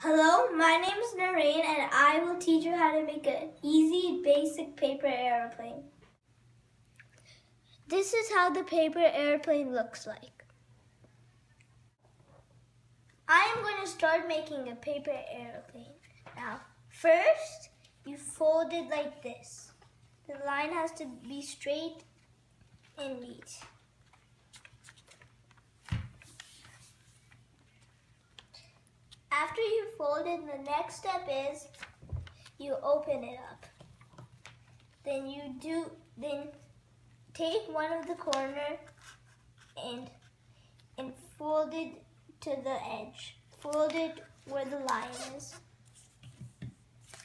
Hello, my name is Noreen and I will teach you how to make an easy, basic paper airplane. This is how the paper airplane looks like. I am going to start making a paper airplane. Now, first, you fold it like this. The line has to be straight and neat. After you fold it, the next step is you open it up. Then take one of the corner and fold it to the edge. Fold it where the line is.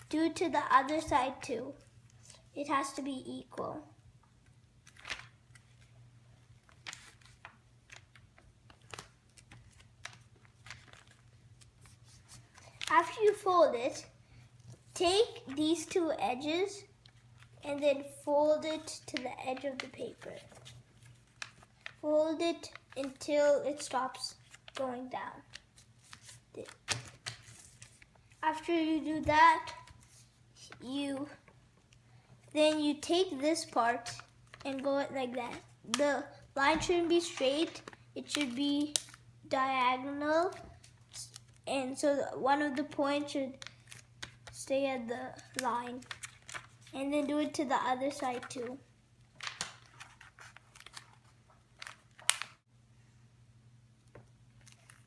Do to the other side too. It has to be equal. After you fold it, take these two edges and then fold it to the edge of the paper. Fold it until it stops going down. After you do that, then you take this part and go it like that. The line shouldn't be straight, it should be diagonal, and so one of the points should stay at the line. And then do it to the other side too.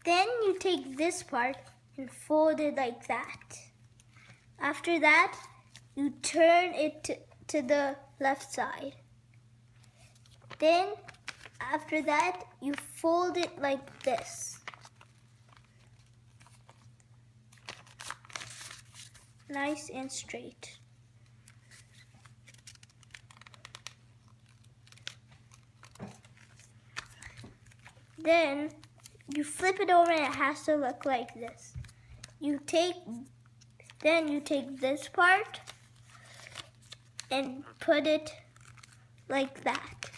Then you take this part and fold it like that. After that, you turn it to the left side. Then, after that, you fold it like this. Nice and straight. Then you flip it over and it has to look like this. Then you take this part and put it like that.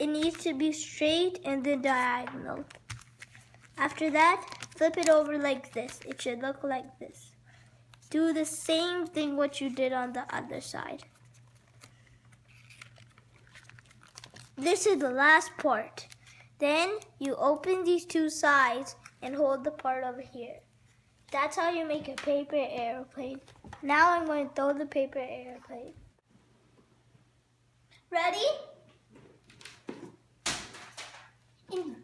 It needs to be straight and then diagonal. After that, flip it over like this. It should look like this. Do the same thing what you did on the other side. This is the last part. Then you open these two sides and hold the part over here. That's how you make a paper airplane. Now I'm going to throw the paper airplane. Ready? And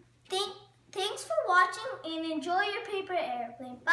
thanks for watching and enjoy your paper airplane. Bye.